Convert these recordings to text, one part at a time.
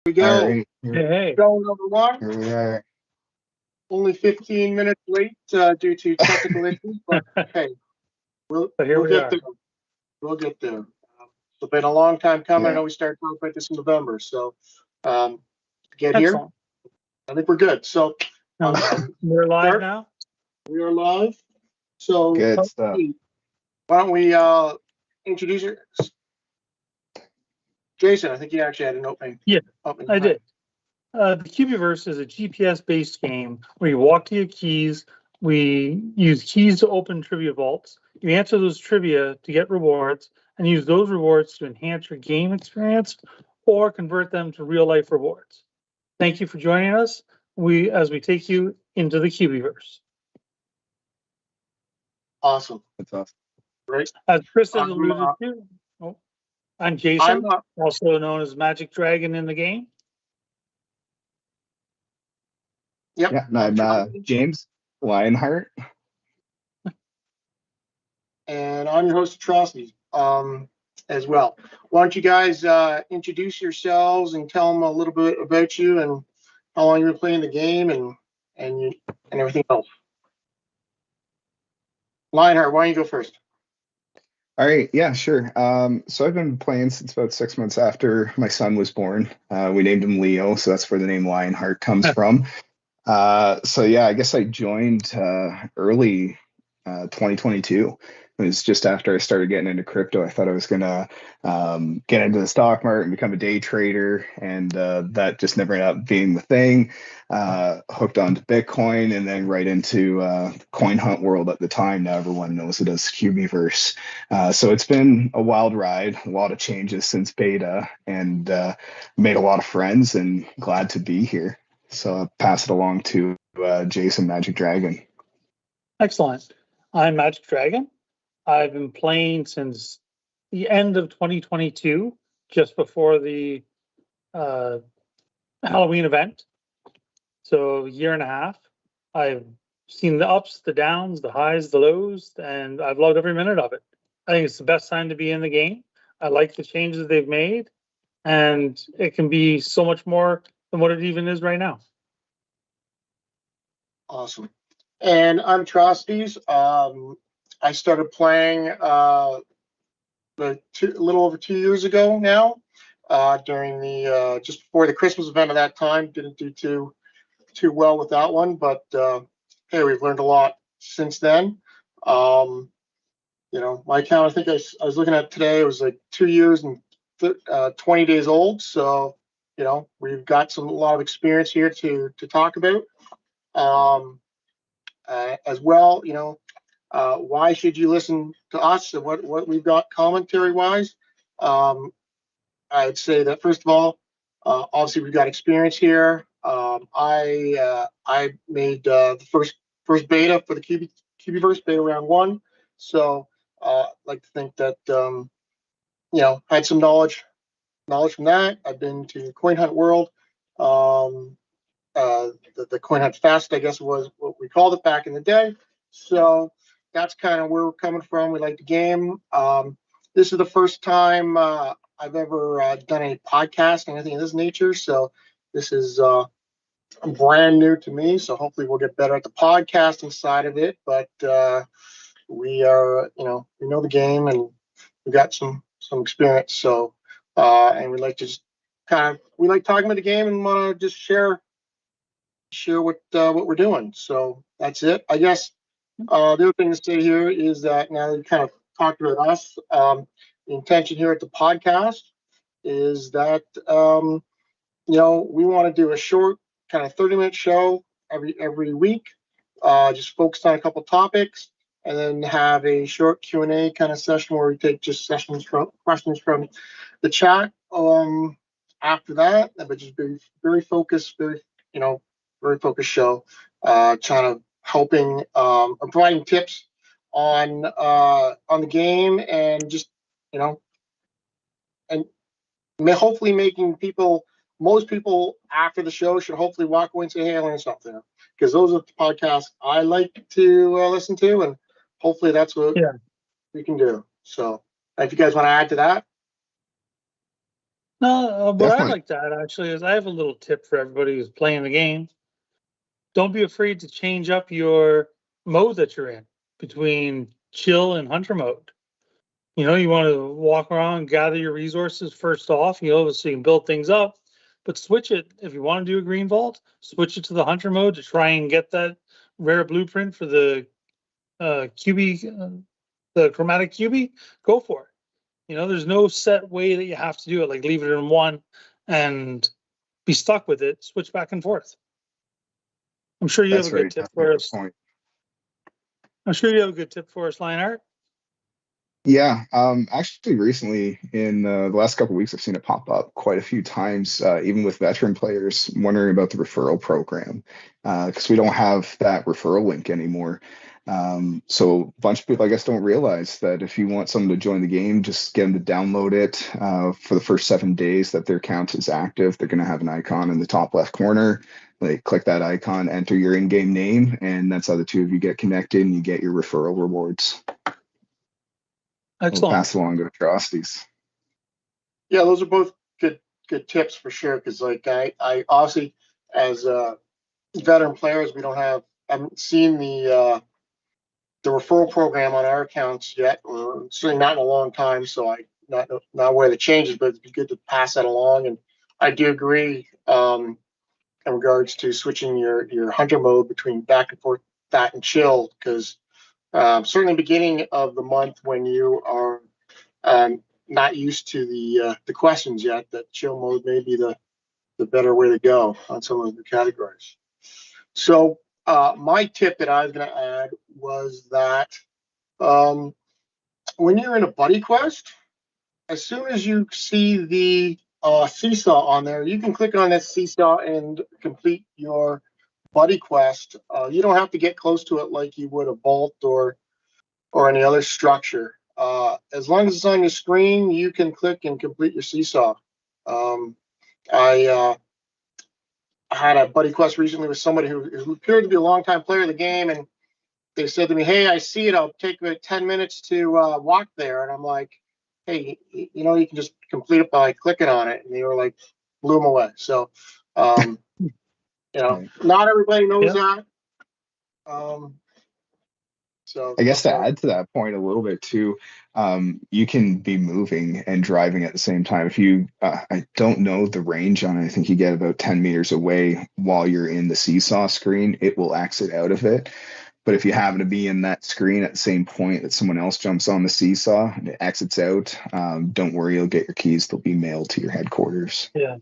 we go. All right. Hey. Show number one. Here we are. Only 15 minutes late due to technical issues, but hey, we'll get there. We'll get there. It's been a long time coming. Yeah. I know we started talking about this in November, so get Excellent. here. I think we're good. So we're live now. We are live. So Good stuff. why don't we introduce you? Jason, I think you actually had an opening. Yeah, I did. The Cubieverse is a GPS-based game where you walk to your keys. We use keys to open trivia vaults. You answer those trivia to get rewards and use those rewards to enhance your game experience or convert them to real-life rewards. Thank you for joining us as we take you into the Cubieverse. Awesome. That's awesome. Great. As Chris has alluded to, I'm Jason, also known as Magic Dragon in the game. Yep. Yeah, and I'm James Lionart. And I'm your host, Atrocities, as well. Why don't you guys introduce yourselves and tell them a little bit about you and how long you've been playing the game and everything else. Lionart, why don't you go first? All right, yeah, sure. So I've been playing since about 6 months after my son was born. We named him Leo, so that's where the name Lionheart comes from. So yeah, I guess I joined early 2022. It was just after I started getting into crypto. I thought I was gonna get into the stock market and become a day trader, and that just never ended up being the thing. Hooked onto Bitcoin and then right into coin hunt world at the time. Now everyone knows it as Cubieverse. So it's been a wild ride, a lot of changes since beta, and made a lot of friends and glad to be here. So I'll pass it along to Jason, Magic Dragon. Excellent. I'm Magic Dragon. I've been playing since the end of 2022, just before the Halloween event. So a year and a half. I've seen the ups, the downs, the highs, the lows, and I've loved every minute of it. I think it's the best time to be in the game. I like the changes they've made, and it can be so much more than what it even is right now. Awesome. And I'm Atrocities. I started playing a little over 2 years ago now, during the just before the Christmas event of that time. Didn't do too well with that one, but hey, we've learned a lot since then. You know, my account, I think I was looking at today, it was like 2 years and 20 days old. So, you know, we've got a lot of experience here to talk about. As well, you know, why should you listen to us and what we've got commentary wise? I'd say that first of all, obviously we've got experience here. I made the first beta for the Cubieverse, beta round 1. So I'd like to think that you know, had some knowledge from that. I've been to Coin Hunt World. The Coin Hunt Fest, I guess, was what we called it back in the day. So that's kind of where we're coming from. We like the game. This is the first time I've ever done any podcast, anything of this nature. So this is brand new to me. So hopefully we'll get better at the podcasting side of it. But we are, you know, we know the game and we've got some experience. So and we like to just we like talking about the game and want to just share what we're doing. So that's it, I guess. The other thing to say here is that now that we kind of talked about us, the intention here at the podcast is that you know, we want to do a short kind of 30-minute show every week, just focused on a couple topics, and then have a short Q&A kind of session where we take just questions from the chat. After that, but just be very focused, very focused show, kind of helping providing tips on the game, and just, you know, and hopefully making most people after the show should hopefully walk away and say, hey, I learned something, because those are the podcasts I like to listen to, and hopefully that's what we can do. So if you guys want to add to that. No, what I Definitely. like to add actually is I have a little tip for everybody who's playing the game. Don't be afraid to change up your mode that you're in between chill and hunter mode. You want to walk around, gather your resources first off, so you can build things up, but switch it. If you want to do a green vault, switch it to the hunter mode to try and get that rare blueprint for the the chromatic cubie. Go for it. There's no set way that you have to do it. Like leave it in one and be stuck with it. Switch back and forth. I'm sure you have That's a good right. tip Definitely a for good us. point. I'm sure you have a good tip for us, Lionart. Yeah, actually, recently in the last couple of weeks, I've seen it pop up quite a few times, even with veteran players wondering about the referral program, because we don't have that referral link anymore. So a bunch of people, I guess, don't realize that if you want someone to join the game, just get them to download it. For the first 7 days that their account is active, they're going to have an icon in the top left corner. Like, click that icon, enter your in-game name, and that's how the two of you get connected and you get your referral rewards. We'll Excellent. pass along to atrocities. Yeah, those are both good tips for sure. Because like I obviously as veteran players, haven't seen the referral program on our accounts yet, or certainly not in a long time. So I not aware of the changes, but it'd be good to pass that along. And I do agree in regards to switching your hunter mode between back and forth, fat and chill, because certainly beginning of the month when you are not used to the questions yet, that chill mode may be the better way to go on some of the categories. So my tip that I was going to add was that when you're in a buddy quest, as soon as you see the seesaw on there, you can click on that seesaw and complete your buddy quest. You don't have to get close to it like you would a vault or any other structure. As long as it's on your screen, you can click and complete your seesaw. I had a buddy quest recently with somebody who appeared to be a longtime player of the game, and they said to me, "Hey, I see it. I'll take 10 minutes to walk there." And I'm like, "Hey, you can just complete it by clicking on it." And they were like, blew them away. So, Right. not everybody knows Yeah. that. So I guess to add to that point a little bit too, you can be moving and driving at the same time. If you, I don't know the range on it, I think you get about 10 meters away while you're in the seesaw screen, it will exit out of it. But if you happen to be in that screen at the same point that someone else jumps on the seesaw and it exits out, don't worry, you'll get your keys. They'll be mailed to your headquarters. Yeah.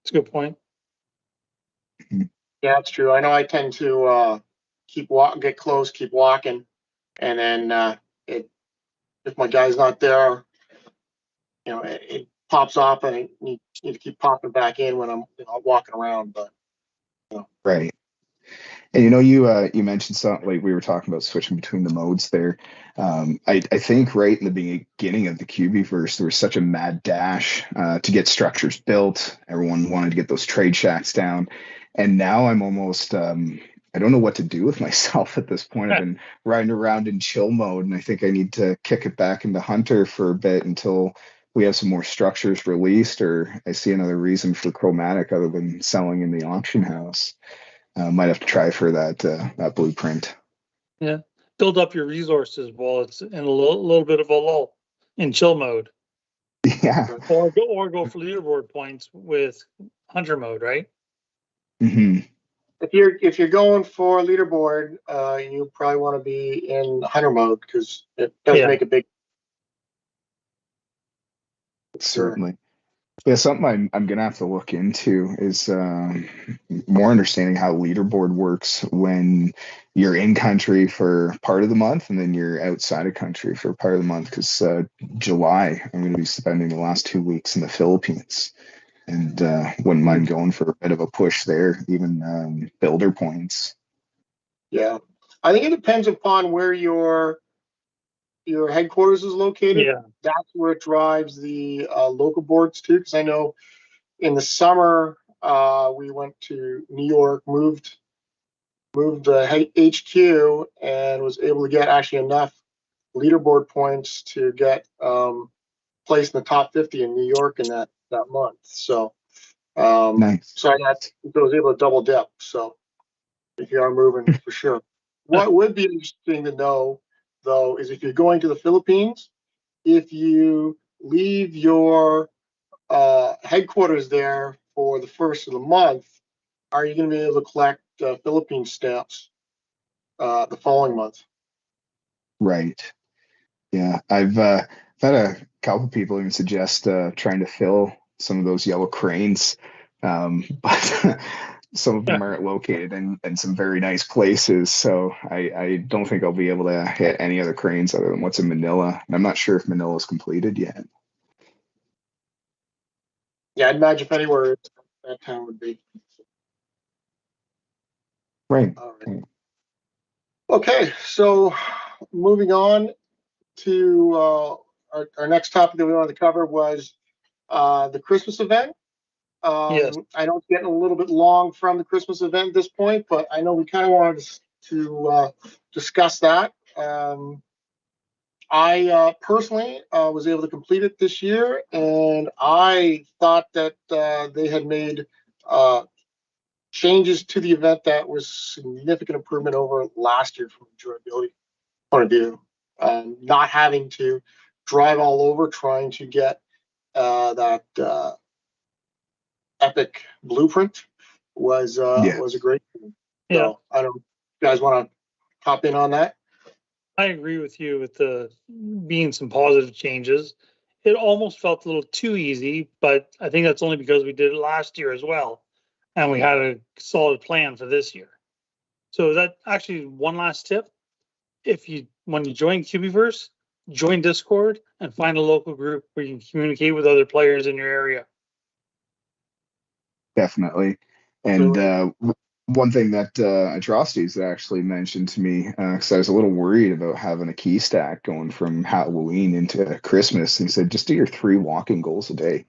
That's a good point. yeah, that's true. I know I tend to get close, keep walking, and then if my guy's not there, it pops off, and I need to keep popping back in when I'm walking around. But Right. And you mentioned something like we were talking about switching between the modes there. I think right in the beginning of the Cubieverse, there was such a mad dash to get structures built. Everyone wanted to get those trade shacks down. And now I'm almost, I don't know what to do with myself at this point. I've been riding around in chill mode, and I think I need to kick it back into Hunter for a bit until we have some more structures released, or I see another reason for chromatic other than selling in the auction house. Might have to try for that blueprint. Yeah. Build up your resources while it's in a little bit of a lull in chill mode. Yeah. Or go for leaderboard points with hunter mode, right? Hmm. if you're going for leaderboard, you probably want to be in hunter mode because it does make a big. Certainly. Yeah, something I'm gonna have to look into is more understanding how leaderboard works when you're in country for part of the month and then you're outside of country for part of the month. Because July, I'm going to be spending the last 2 weeks in the Philippines, and wouldn't mind going for a bit of a push there, even builder points. Yeah, I think it depends upon where your headquarters is located. Yeah. That's where it drives the local boards too. Because I know in the summer we went to New York, moved the HQ, and was able to get actually enough leaderboard points to get placed in the top 50 in New York in that month. So, Nice. so I was able to double dip. So if you are moving, for sure. What would be interesting to know, though, is if you're going to the Philippines, if you leave your headquarters there for the first of the month, are you going to be able to collect Philippine stamps the following month? Right. Yeah. I've had a couple people even suggest trying to fill some of those yellow cranes, but some of them aren't located in some very nice places. So I don't think I'll be able to hit any other cranes other than what's in Manila. And I'm not sure if Manila is completed yet. Yeah, I'd imagine if anywhere that town would be. Right. All right. Okay, so moving on to our next topic that we wanted to cover was the Christmas event. Yes. I know it's getting a little bit long from the Christmas event at this point, but I know we kind of wanted to discuss that. I personally was able to complete it this year, and I thought that they had made changes to the event that was significant improvement over last year from enjoyability point of view. Not having to drive all over trying to get that epic blueprint was a great thing. Yeah. So I don't. You guys want to hop in on that? I agree with you with the being some positive changes. It almost felt a little too easy, but I think that's only because we did it last year as well, and we had a solid plan for this year. So that actually one last tip: when you join Cubieverse, join Discord and find a local group where you can communicate with other players in your area. Definitely. And one thing that Atrocities actually mentioned to me, because I was a little worried about having a key stack going from Halloween into Christmas, and he said, just do your 3 walking goals a day.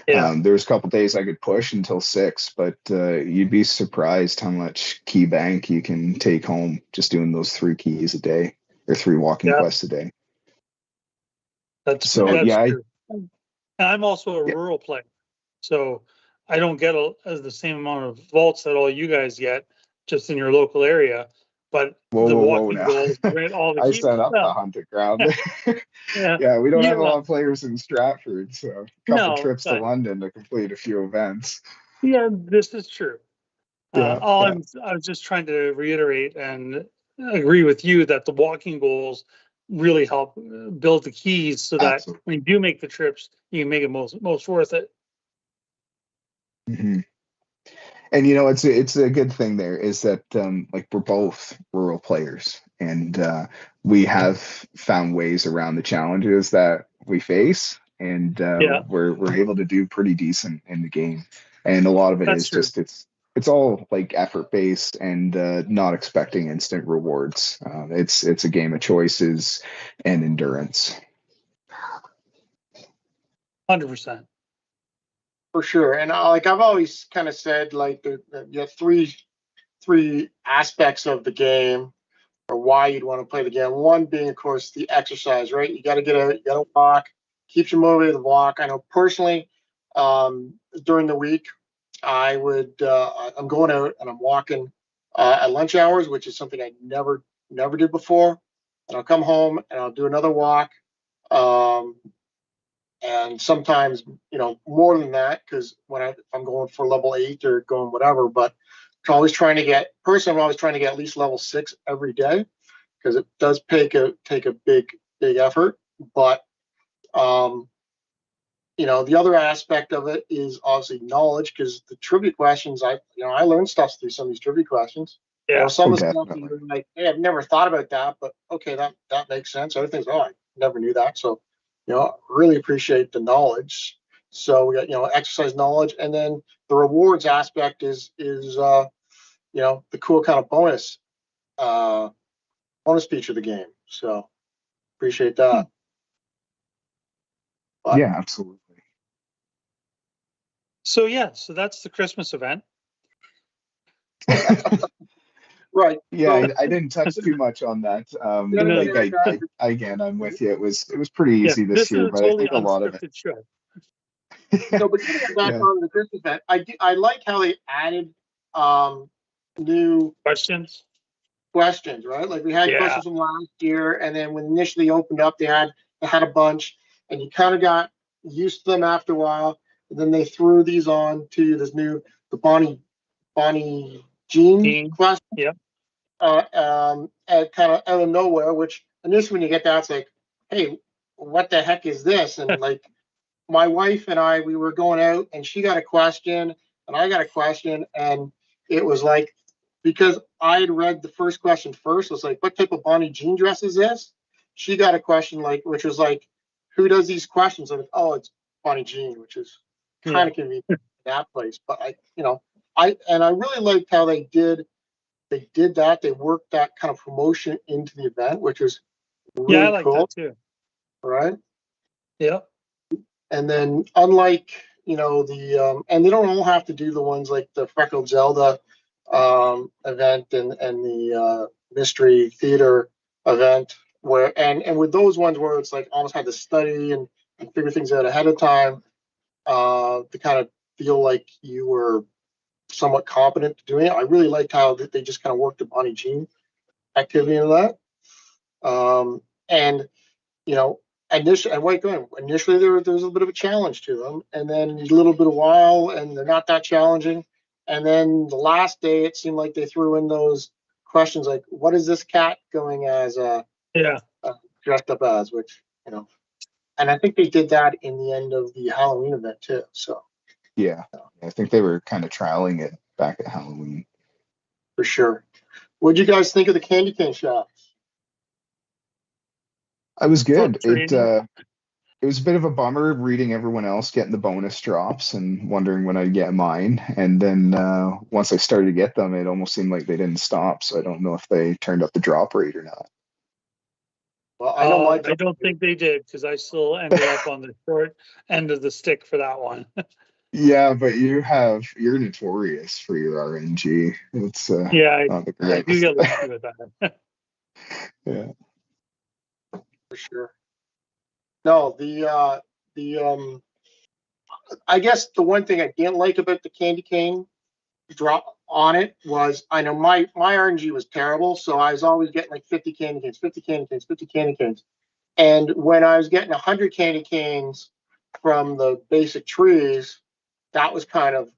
Yeah. There's a couple days I could push until 6, but you'd be surprised how much key bank you can take home just doing those 3 keys a day or 3 walking quests a day. That's yeah. true. And I'm also a rural player, so I don't get the same amount of vaults that all you guys get just in your local area. But the walking goals, right? All the I keys. set up the hunting ground. Yeah, we don't have a lot of players in Stratford, so a couple trips to but, London to complete a few events. Yeah, this is true. I was just trying to reiterate and agree with you that the walking goals really help build the keys so that Absolutely. when you do make the trips, you can make it most worth it. Mm-hmm. And it's a good thing there is that like we're both rural players, and we have found ways around the challenges that we face, and we're able to do pretty decent in the game. And a lot of it is just it's all like effort based and not expecting instant rewards. It's a game of choices and endurance. 100%. For sure. And like I've always kind of said, like you have three aspects of the game or why you'd want to play the game. One being, of course, the exercise, right? You got to get out, you got to walk, keeps you motivated to walk. I know personally, during the week, I'm going out and I'm walking at lunch hours, which is something I never did before. And I'll come home and I'll do another walk. And sometimes, more than that, because if I'm going for level 8 or going whatever, but I'm always trying to get at least level 6 every day, because it does take a big effort. But the other aspect of it is obviously knowledge, because the trivia questions, I learned stuff through some of these trivia questions. Yeah, some of the stuff you're like, hey, I've never thought about that, but okay, that makes sense. Other things, I never knew that. So, really appreciate the knowledge. So we got, exercise knowledge, and then the rewards aspect is the cool kind of bonus feature of the game. So appreciate that. But, yeah, absolutely. So that's the Christmas event. Right. Yeah, So, I didn't touch too much on that. the other No. thing I got, Again, I'm with you. It was pretty Yeah, easy this this is year, a but I totally think a lot of it. unscripted show. no, but getting back Yeah. on the Christmas event, I like how they added new Questions? questions, right? Like we had Yeah. questions from last year, and then when initially opened up, they had a bunch, and you kind of got used to them after a while. And then they threw these on to the Bonnie Jean question, Yeah. at kind of out of nowhere. Which initially when you get that, it's like, hey, what the heck is this? And like my wife and we were going out, and she got a question, and I got a question, and it was like, because I had read the first question first, it was like, what type of Bonnie Jean dress is this? She got a question which was like, who does these questions? And oh, it's Bonnie Jean, which is kind of convenient in that place. But I really liked how they did that. They worked that kind of promotion into the event, which was really I like cool. that too. Right. Yeah. And then unlike, and they don't all have to do the ones like the Freckled Zelda event and the mystery theater event and with those ones where it's like almost had to study and figure things out ahead of time to kind of feel like you were somewhat competent doing it. I really liked how they just kind of worked the Bonnie Jean activity into that. And initially there was a little bit of a challenge to them, and then a little bit of while, and they're not that challenging. And then the last day, it seemed like they threw in those questions like, "What is this cat going as? Dressed up as?" Which and I think they did that in the end of the Halloween event too. So Yeah, I think they were kind of trialing it back at Halloween. for sure. What did you guys think of the candy cane shop? I was good. Training. It was a bit of a bummer reading everyone else getting the bonus drops and wondering when I'd get mine. And then once I started to get them, it almost seemed like they didn't stop. So I don't know if they turned up the drop rate or not. Well, I know I don't think they did, because I still ended up on the short end of the stick for that one. Yeah, but you're notorious for your RNG. It's I not the do greatest. get lucky with that. Yeah. for sure. No, I guess the one thing I didn't like about the candy cane drop on it was I know my RNG was terrible, so I was always getting like 50 candy canes, 50 candy canes, 50 candy canes. And when I was getting 100 candy canes from the basic trees, that was kind of,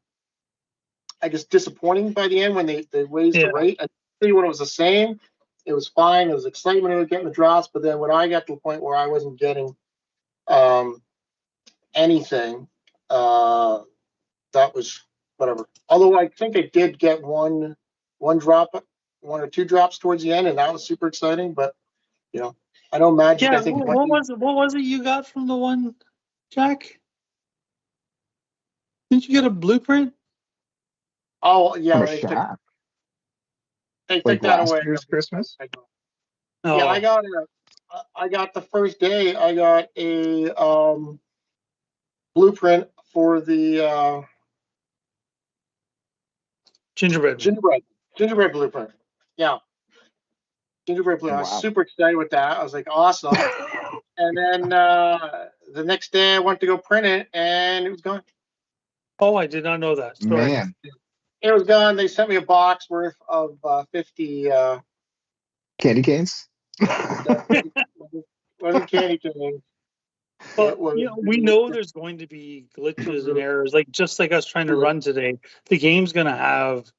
I guess, disappointing by the end when they raised the rate. I see when it was the same, it was fine. It was excitement of getting the drops, but then when I got to the point where I wasn't getting anything, that was whatever. Although I think I did get one drop, one or two drops towards the end, and that was super exciting. But I know Magic. Yeah, I think what was it you got from the one, Jack? Didn't you get a blueprint? Oh yeah, From a they shop. took Like that last away. year's Christmas? Oh. Yeah, I got the first day. I got a blueprint for the Gingerbread. gingerbread blueprint. Yeah, gingerbread blueprint. I was Wow. super excited with that. I was like, awesome. And then the next day, I went to go print it, and it was gone. Oh, I did not know that. Sorry. Man. It was gone. They sent me a box worth of 50 Candy canes? wasn't candy canes. But we know there's going to be glitches and errors, like just like us trying to run today. The game's going to have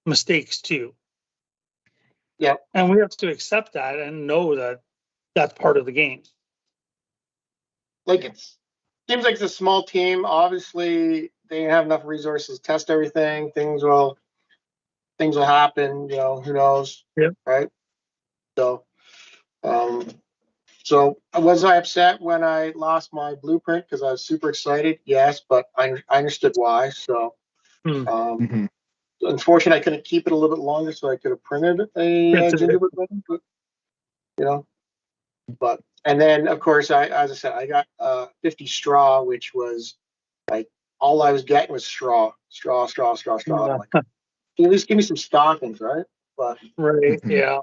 mistakes too. Yeah, and we have to accept that and know that that's part of the game. Like it seems like it's a small team. Obviously, they have enough resources to test everything. Things will happen. Who knows? Yep. Right. So, was I upset when I lost my blueprint because I was super excited? Yes, but I understood why. So, unfortunately, I couldn't keep it a little bit longer, so I could have printed a gingerbread one. But and then of course, as I said, I got 50 straw, which was like all I was getting was straw. I'm like, at least give me some stockings, right? but Right. Yeah.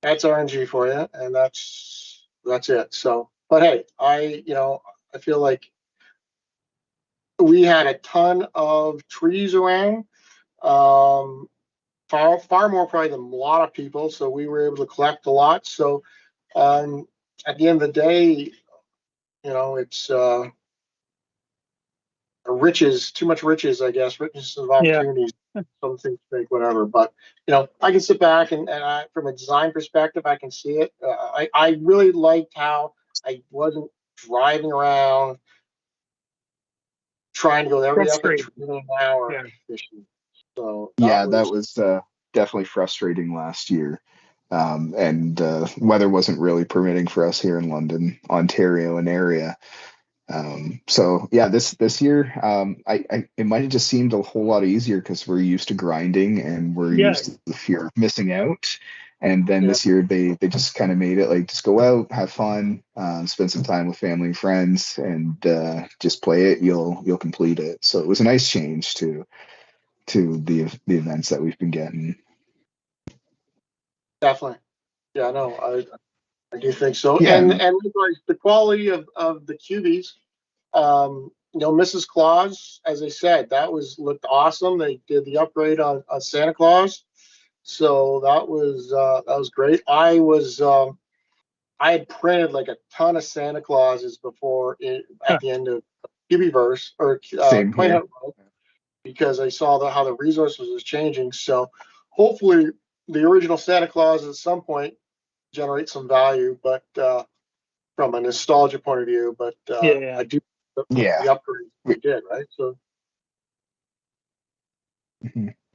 that's RNG for you, and that's it. So, but hey, I feel like we had a ton of trees around, far more probably than a lot of people. So we were able to collect a lot. So at the end of the day, it's riches, too much riches, I guess, riches of Yeah. opportunities. Some things take whatever, but I can sit back and from a design perspective, I can see it. I really liked how I wasn't driving around trying to go every up at Frustrating. 3 an hour Yeah. fishing. So Yeah, that was definitely frustrating last year. And weather wasn't really permitting for us here in London, Ontario, and area. So yeah, this year, it might have just seemed a whole lot easier because we're used to grinding and we're Yeah. used to the fear of missing out. And then Yeah. this year they just kind of made it like just go out, have fun, spend some time with family and friends, and just play it. You'll complete it. So it was a nice change to the events that we've been getting. Definitely. Yeah, no, I do think so. Yeah. And like the quality of the cubies, Mrs. Claus, as I said, looked awesome. They did the upgrade on Santa Claus, so that was great. I had printed like a ton of Santa Clauses before at the end of Cubieverse or Same Coin here. Hunt World, because I saw how the resources was changing. So hopefully the original Santa Claus at some point generate some value, but from a nostalgia point of view. But Yeah. I do Yeah. the upgrade we did, right? So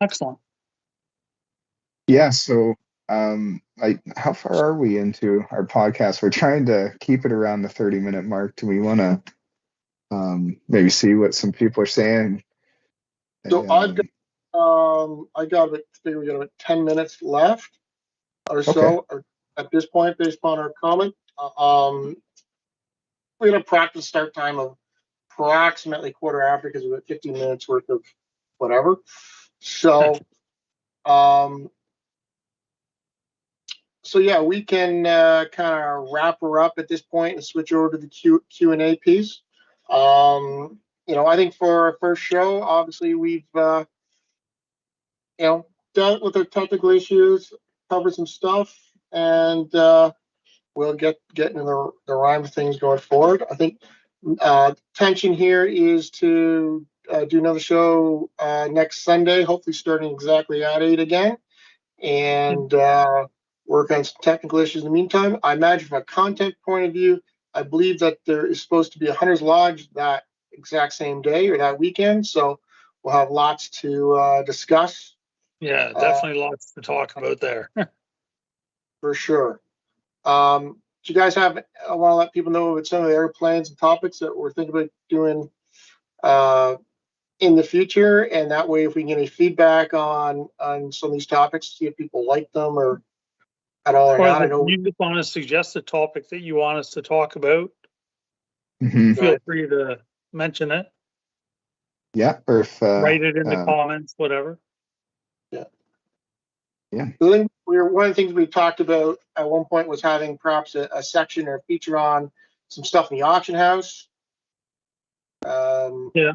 Excellent. Yeah, so how far are we into our podcast? We're trying to keep it around the 30-minute mark. Do we want to maybe see what some people are saying? so I got I think we got about 10 minutes left or Okay. so at this point, based upon our comment. We had a practice start time of approximately quarter after, because we got 15 minutes worth of whatever. So so yeah, we can kind of wrap her up at this point and switch over to the Q&A piece. I think for our first show, obviously we've dealt with the technical issues, covered some stuff, and we'll get into the rhyme of things going forward. I think tension here is to do another show next Sunday, hopefully starting exactly at 8 again, and work on some technical issues in the meantime. I imagine from a content point of view, I believe that there is supposed to be a Hunter's Lodge that exact same day or that weekend, so we'll have lots to discuss. Yeah, definitely lots to talk about there. For sure. Do you guys I want to let people know about some of the airplanes and topics that we're thinking about doing in the future, and that way if we can get any feedback on some of these topics, see if people like them or at all or not. I know you just want to suggest a topic that you want us to talk about, Mm-hmm. feel free to mention it. Yeah, or if Write it in the comments, whatever. Yeah. one of the things we talked about at one point was having perhaps a section or a feature on some stuff in the auction house. Yeah.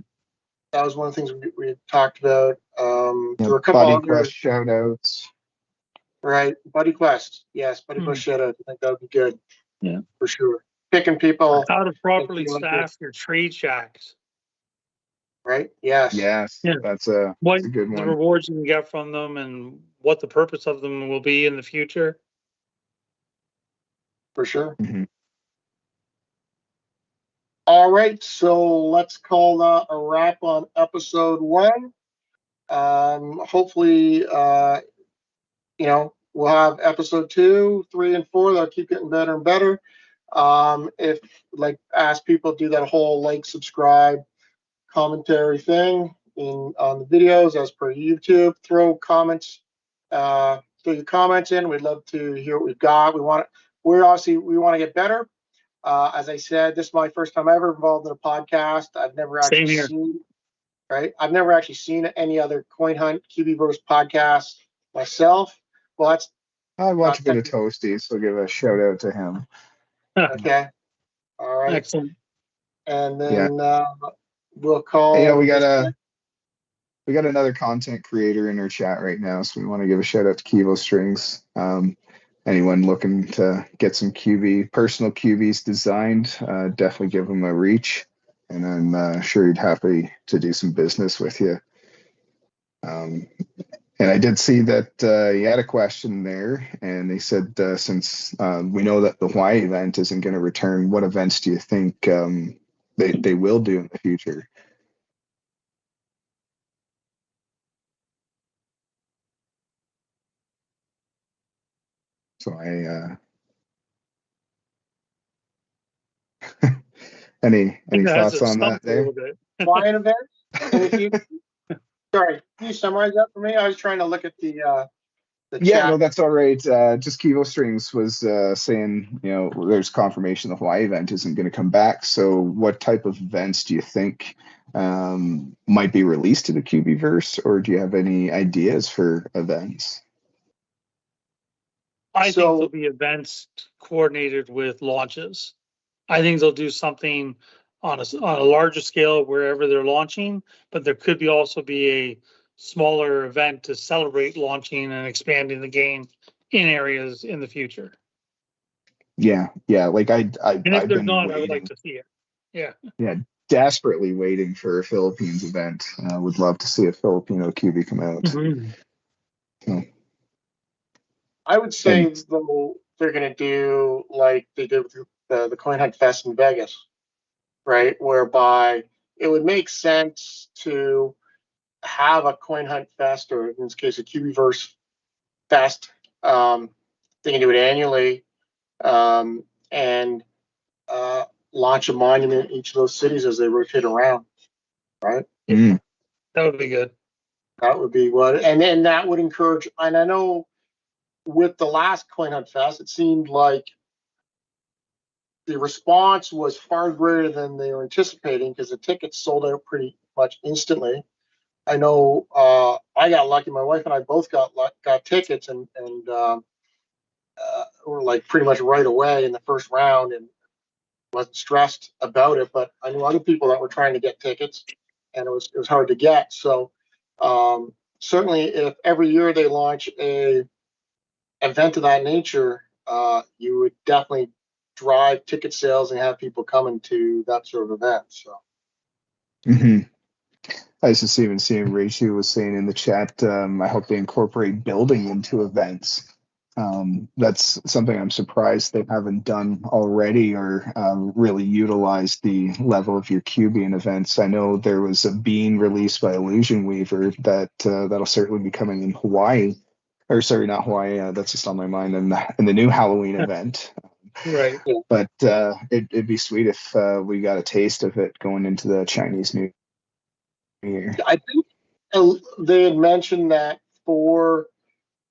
That was one of the things we had talked about. There were a couple Buddy other Quest shout outs. Right, Buddy Quest. Yes, Buddy Quest shout out. I think that would be good. Yeah, for sure. Picking people. How to properly staff your trade shacks. Right. Yes. Yes. Yeah. That's a good The one. rewards you can get from them and what the purpose of them will be in the future. For sure. Mm-hmm. All right, so let's call that a wrap on episode 1. Hopefully, we'll have episode 2, 3, and 4. They'll keep getting better and better. If ask people to do that whole subscribe, commentary thing on the videos as per YouTube. Throw your comments in. We'd love to hear what we've got. We want to get better. As I said, this is my first time ever involved in a podcast. I've never actually seen any other Coin Hunt Cubieverse podcast Myself, well, that's I watch a not bit of Toasty, so give a shout out to him. okay. All right. Excellent. And then we'll call. Hey, we got another content creator in our chat right now, so we want to give a shout out to Kivo Strings. Anyone looking to get some personal QVs designed, definitely give them a reach, and I'm sure he'd happy to do some business with you. And I did see that you had a question there, and they said since we know that the Hawaii event isn't going to return, what events do you think they will do in the future? So any thoughts on that there? Hawaiian events? Sorry, can you summarize that for me? I was trying to look at the Yeah, chat. no, that's all right. Just Kivo Strings was saying, there's confirmation the Hawaii event isn't going to come back. So what type of events do you think might be released to the Cubieverse, or do you have any ideas for events? I think there'll be events coordinated with launches. I think they'll do something on a larger scale wherever they're launching, but there could also be a smaller event to celebrate launching and expanding the game in areas in the future. Yeah. Like and if I've they're been not, waiting. I would like to see it. Yeah, desperately waiting for a Philippines event. Would love to see a Filipino QB come out. Mm-hmm. So. I would say though they're going to do like they did with the Coin Hunt Fest in Vegas, right? Whereby it would make sense to have a Coin Hunt Fest, or in this case, a Cubieverse Fest. They can do it annually, and launch a monument in each of those cities as they rotate around, right? Mm. That would be good. That would be what, and then that would encourage. And I know with the last Coin Hunt Fest, it seemed like the response was far greater than they were anticipating because the tickets sold out pretty much instantly. I know I got lucky. My wife and I both got tickets, and were like pretty much right away in the first round, and wasn't stressed about it. But I knew other people that were trying to get tickets, and it was hard to get. So certainly, if every year they launch a event of that nature, you would definitely drive ticket sales and have people coming to that sort of event. So. Mm-hmm. I was just even seeing Rachel was saying in the chat, I hope they incorporate building into events. That's something I'm surprised they haven't done already, or really utilized the level of your QB in events. I know there was a bean released by Illusion Weaver that'll certainly be coming in Hawaii. Or sorry, not Hawaii. That's just on my mind. In the new Halloween event. Right. But it'd be sweet if we got a taste of it going into the Chinese New Year. I think they had mentioned that for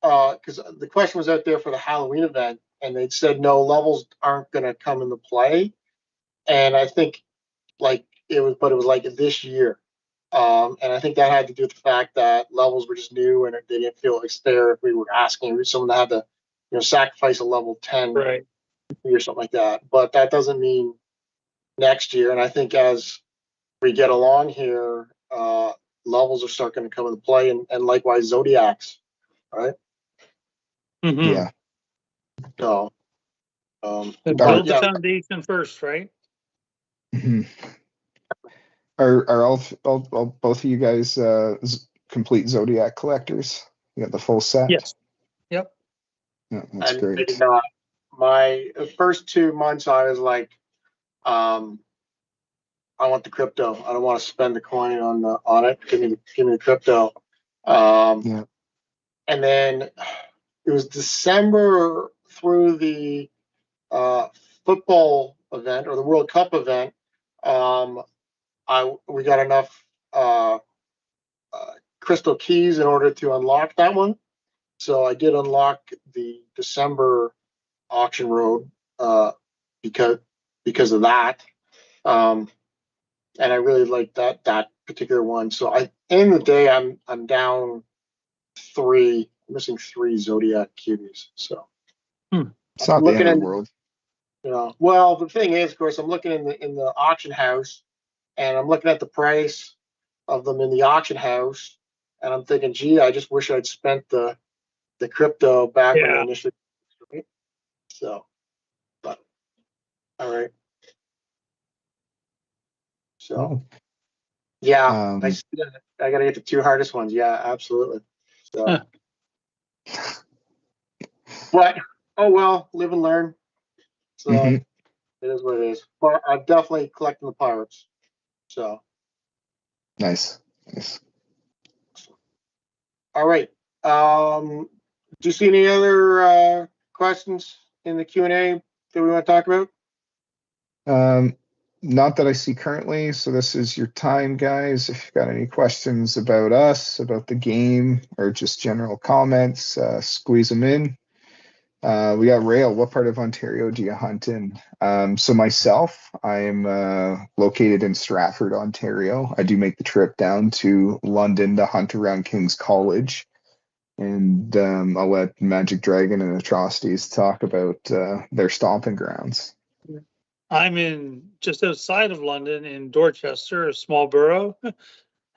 because the question was out there for the Halloween event, and they'd said no, levels aren't going to come into play. And I think it was like this year. And I think that had to do with the fact that levels were just new and they didn't feel it's fair if we were asking someone to have to, sacrifice a level 10 right. or something like that. But that doesn't mean next year. And I think as we get along here, levels are starting to come into play, and likewise Zodiacs, right? Mm-hmm. Yeah. So build the foundation first, right? Mm-hmm. Are all both of you guys complete Zodiac collectors? You got the full set? Yes. Yep. Yeah, that's great. My first 2 months, I was like, I want the crypto. I don't want to spend the coin on it. Give me the crypto. Yeah. And then it was December through the football event or the World Cup event. We got enough crystal keys in order to unlock that one. So I did unlock the December auction road because of that. And I really like that particular one. So in the day I'm down 3 missing 3 Zodiac cubies. So It's not the end of the world. Well, the thing is, of course, I'm looking in the auction house, and I'm looking at the price of them in the auction house, and I'm thinking, gee, I just wish I'd spent the crypto back when I initially. So, but all right. So, yeah, I see that. I got to get the 2 hardest ones. Yeah, absolutely. So, but oh well, live and learn. So it is what it is. But I'm definitely collecting the pirates. So nice. All right. Do you see any other questions in the Q&A that we want to talk about? Not that I see currently. So this is your time, guys. If you've got any questions about us, about the game, or just general comments, squeeze them in. We got Rail. What part of Ontario do you hunt in? So myself, I'm located in Stratford, Ontario. I do make the trip down to London to hunt around King's College. And I'll let Magic Dragon and Atrocities talk about their stomping grounds. I'm in just outside of London in Dorchester, a small borough.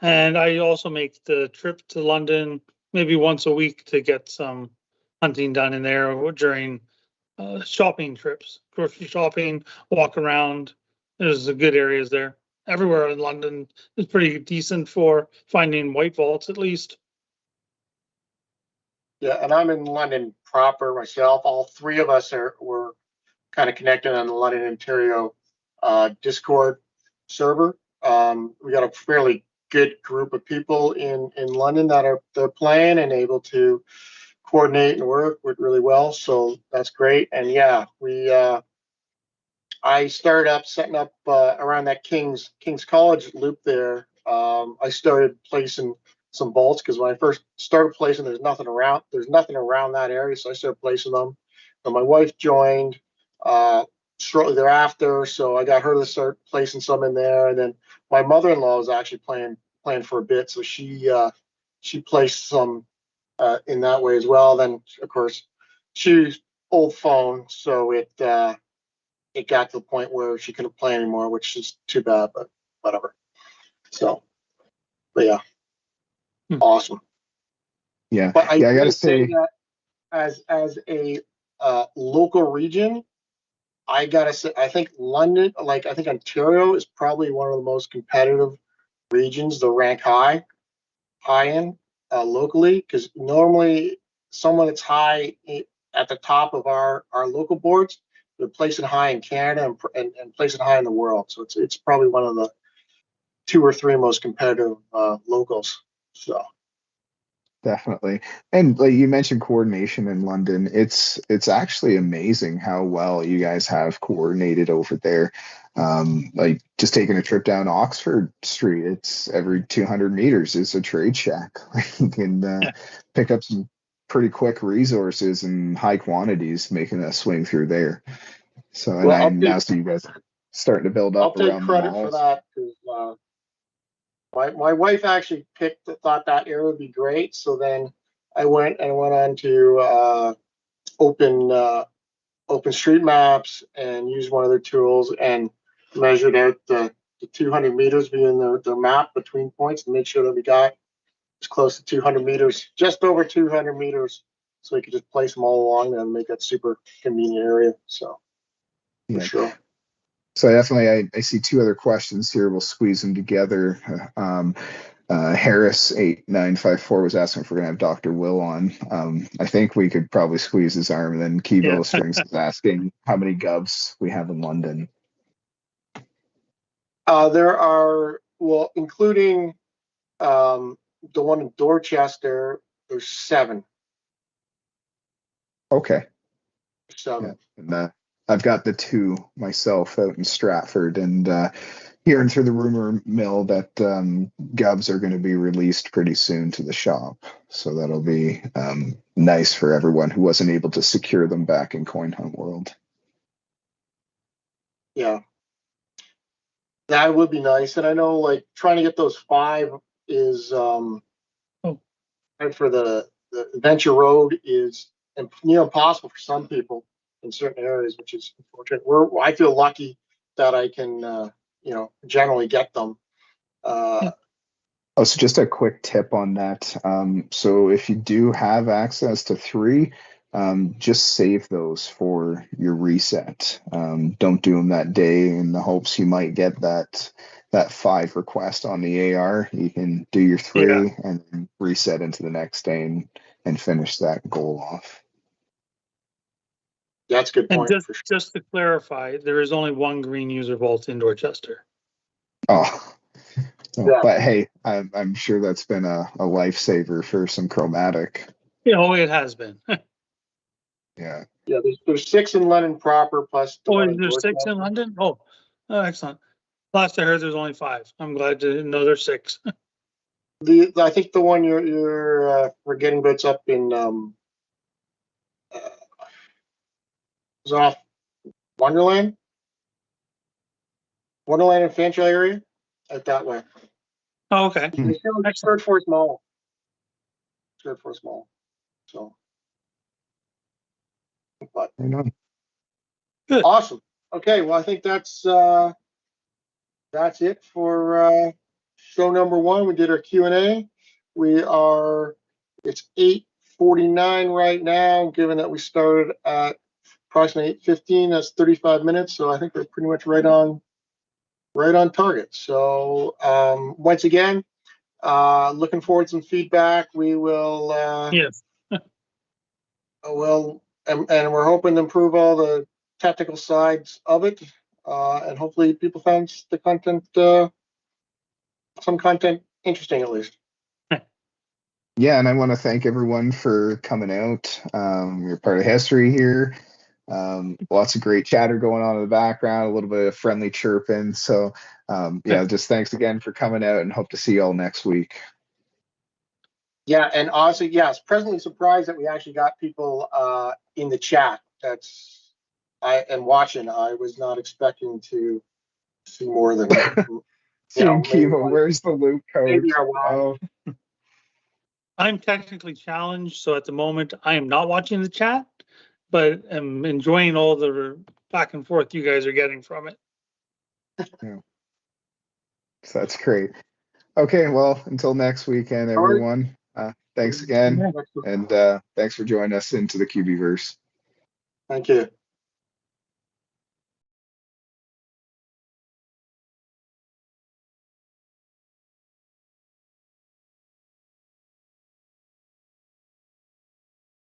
And I also make the trip to London maybe once a week to get some hunting done in there during shopping trips, grocery shopping, walk around. There's good areas there. Everywhere in London is pretty decent for finding white vaults, at least. Yeah, and I'm in London proper myself. All 3 of us were kind of connected on the London Ontario Discord server. We got a fairly good group of people in London they're playing and able to coordinate and work with really well. So that's great. And yeah, I started up setting up around that King's College loop there. I started placing some bolts because when I first started placing, there's nothing around that area, so I started placing them. And my wife joined shortly thereafter, so I got her to start placing some in there. And then my mother-in-law was actually playing for a bit, so she placed some in that way as well. Then of course she's old phone, so it got to the point where she couldn't play anymore, which is too bad, but whatever. So, but yeah, awesome. Yeah, but I gotta say that as a local region, I gotta say, I think London, I think Ontario is probably one of the most competitive regions to rank high in locally, because normally someone that's high at the top of our local boards, they're placing high in Canada and placing high in the world. So it's probably one of the 2 or 3 most competitive locals. So definitely. And like you mentioned coordination in London, it's actually amazing how well you guys have coordinated over there. Like just taking a trip down Oxford Street, it's every 200 meters is a trade shack. You can pick up some pretty quick resources in high quantities, making a swing through there. So and I now see you guys starting to build up I'll around take credit the malls. for that, because my wife actually thought that area would be great. So then I went on to open street maps and used one of their tools and measured out the 200 meters being the map between points to make sure that we got as close to 200 meters, just over 200 meters, so we could just place them all along there and make that super convenient area. So Yeah. for sure. So definitely, I see 2 other questions here. We'll squeeze them together. Harris 8954 was asking if we're gonna have Dr. Will on. I think we could probably squeeze his arm. And then Kibo Strings is asking how many Govs we have in London. There are, well, including the one in Dorchester, there's 7. Okay. 7. Yeah. And I've got the 2 myself out in Stratford, and hearing through the rumor mill that Govs are going to be released pretty soon to the shop. So that'll be nice for everyone who wasn't able to secure them back in Coin Hunt World. Yeah. That would be nice. And I know trying to get those 5 is for the the adventure road is impossible for some people in certain areas, which is unfortunate. I feel lucky that I can generally get them. Oh, so just a quick tip on that. So if you do have access to 3, just save those for your reset. Don't do them that day in the hopes you might get that 5 request on the AR. You can do your 3 and then reset into the next day and finish that goal off. That's a good point. And just to clarify, there is only 1 green user vault in Dorchester. Oh. Yeah. But hey, I'm sure that's been a lifesaver for some chromatic. It has been. Yeah. Yeah, there's 6 in London proper plus. There's 6 in London? Oh, excellent. Last I heard, there's only 5. I'm glad to know there's 6. I think the one you're forgetting about's up in is off Wonderland and Fanshawe area, out that way. Oh, okay. It's third for small. So, but good. Awesome. Okay, well, I think that's it for show number 1. We did our Q&A. It's 8:49 right now, given that we started at approximately 8:15. That's 35 minutes, so I think we're pretty much right on target. So once again, looking forward to some feedback. We will yes. and we're hoping to improve all the technical sides of it, and hopefully people found the content, some content interesting at least. Yeah, and I want to thank everyone for coming out. You're part of history here. Lots of great chatter going on in the background, a little bit of friendly chirping. So just thanks again for coming out, and hope to see you all next week. Yeah, and honestly, yes, presently surprised that we actually got people in the chat. I am watching. I was not expecting to see more than Kiva, where's the loop code? Oh. I'm technically challenged, so at the moment I am not watching the chat, but I'm enjoying all the back and forth you guys are getting from it. Yeah. So that's great. Okay, well, until next weekend, everyone. Thanks again, and thanks for joining us into the Cubieverse. Thank you.